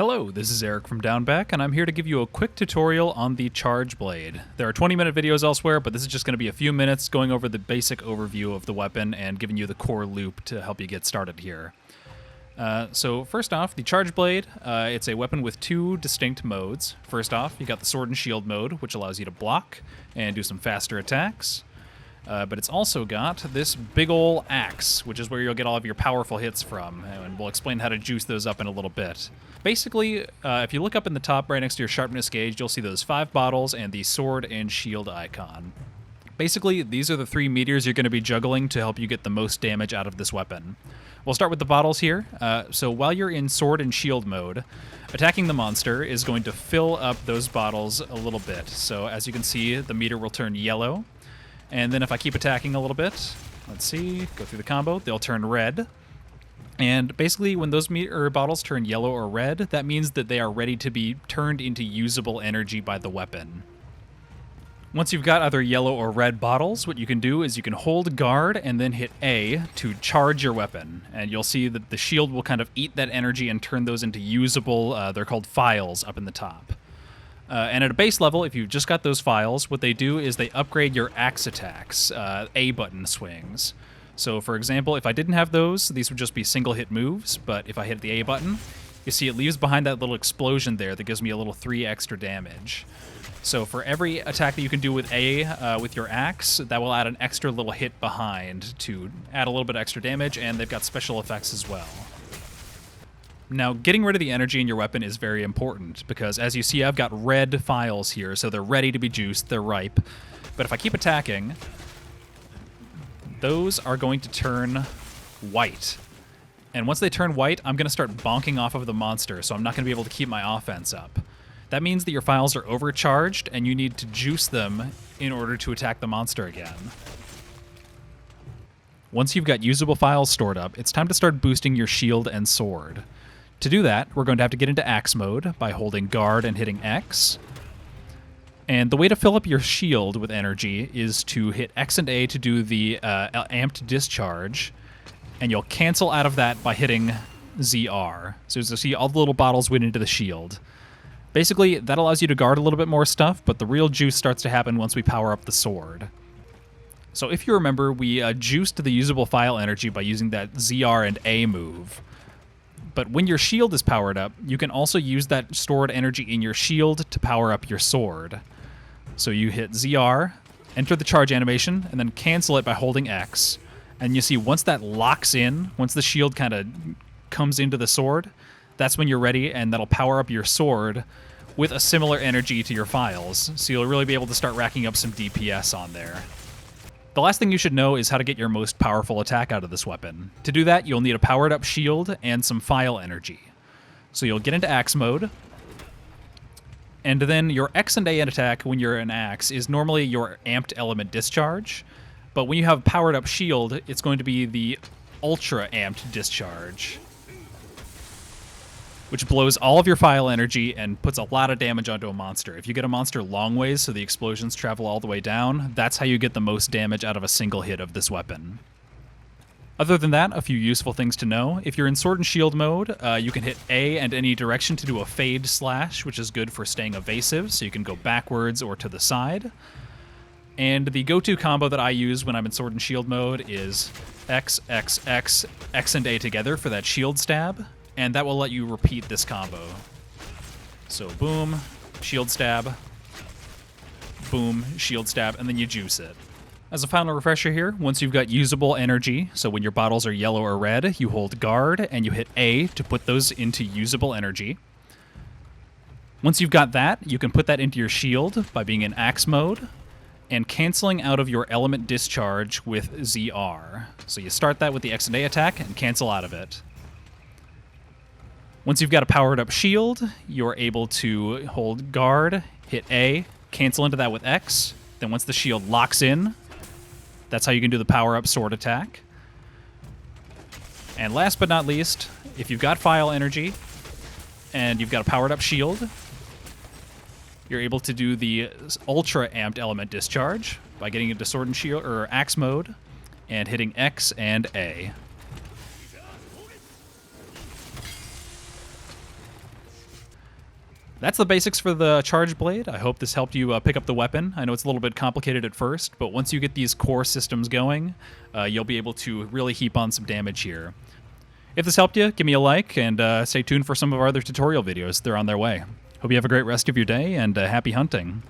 Hello, this is Eric from DownBack, and I'm here to give you a quick tutorial on the Charge Blade. There are 20-minute videos elsewhere, but this is just going to be a few minutes going over the basic overview of the weapon and giving you the core loop to help you get started here. So first off, the Charge Blade, it's a weapon with two distinct modes. First off, you got the Sword and Shield mode, which allows you to block and do some faster attacks. But it's also got this big ol' axe, which is where you'll get all of your powerful hits from, and we'll explain how to juice those up in a little bit. Basically, if you look up in the top right next to your sharpness gauge, you'll see those 5 bottles and the sword and shield icon. Basically, these are the 3 meteors you're going to be juggling to help you get the most damage out of this weapon. We'll start with the bottles here. So while you're in sword and shield mode, attacking the monster is going to fill up those bottles a little bit. So as you can see, the meter will turn yellow. And then if I keep attacking a little bit, let's see, go through the combo, they'll turn red. And basically when those meter bottles turn yellow or red, that means that they are ready to be turned into usable energy by the weapon. Once you've got either yellow or red bottles, what you can do is you can hold guard and then hit A to charge your weapon. And you'll see that the shield will kind of eat that energy and turn those into usable, they're called files up in the top. And at a base level, if you've just got those files, what they do is they upgrade your axe attacks, A button swings. So for example, if I didn't have those, these would just be single hit moves, but if I hit the A button, you see it leaves behind that little explosion there that gives me a little 3 extra damage. So for every attack that you can do with A with your axe, that will add an extra little hit behind to add a little bit extra damage, and they've got special effects as well. Now, getting rid of the energy in your weapon is very important, because as you see, I've got red files here, so they're ready to be juiced, they're ripe. But if I keep attacking, those are going to turn white. And once they turn white, I'm going to start bonking off of the monster, so I'm not going to be able to keep my offense up. That means that your files are overcharged, and you need to juice them in order to attack the monster again. Once you've got usable files stored up, it's time to start boosting your shield and sword. To do that, we're going to have to get into axe mode by holding guard and hitting X. And the way to fill up your shield with energy is to hit X and A to do the amped discharge, and you'll cancel out of that by hitting ZR. So as you see, all the little bottles went into the shield. Basically, that allows you to guard a little bit more stuff, but the real juice starts to happen once we power up the sword. So if you remember, we juiced the usable file energy by using that ZR and A move. But when your shield is powered up, you can also use that stored energy in your shield to power up your sword. So you hit ZR, enter the charge animation, and then cancel it by holding X. And you see once that locks in, once the shield kind of comes into the sword, that's when you're ready, and that'll power up your sword with a similar energy to your files. So you'll really be able to start racking up some DPS on there. The last thing you should know is how to get your most powerful attack out of this weapon. To do that, you'll need a powered up shield and some file energy. So you'll get into axe mode, and then your X and A attack when you're an axe is normally your amped element discharge, but when you have powered up shield, it's going to be the ultra amped discharge, which blows all of your file energy and puts a lot of damage onto a monster. If you get a monster long ways so the explosions travel all the way down, that's how you get the most damage out of a single hit of this weapon. Other than that, a few useful things to know. If you're in Sword and Shield mode, you can hit A and any direction to do a fade slash, which is good for staying evasive, so you can go backwards or to the side. And the go-to combo that I use when I'm in Sword and Shield mode is X, X, X, X and A together for that shield stab. And that will let you repeat this combo. So boom, shield stab, boom, shield stab, and then you juice it. As a final refresher here, once you've got usable energy, so when your bottles are yellow or red, you hold guard and you hit A to put those into usable energy. Once you've got that, you can put that into your shield by being in axe mode and canceling out of your element discharge with ZR. So you start that with the X and A attack and cancel out of it. Once you've got a powered up shield, you're able to hold guard, hit A, cancel into that with X. Then once the shield locks in, that's how you can do the power up sword attack. And last but not least, if you've got file energy and you've got a powered up shield, you're able to do the ultra amped element discharge by getting into sword and shield or axe mode and hitting X and A. That's the basics for the charge blade. I hope this helped you pick up the weapon. I know it's a little bit complicated at first, but once you get these core systems going, you'll be able to really heap on some damage here. If this helped you, give me a like, and stay tuned for some of our other tutorial videos. They're on their way. Hope you have a great rest of your day, and happy hunting.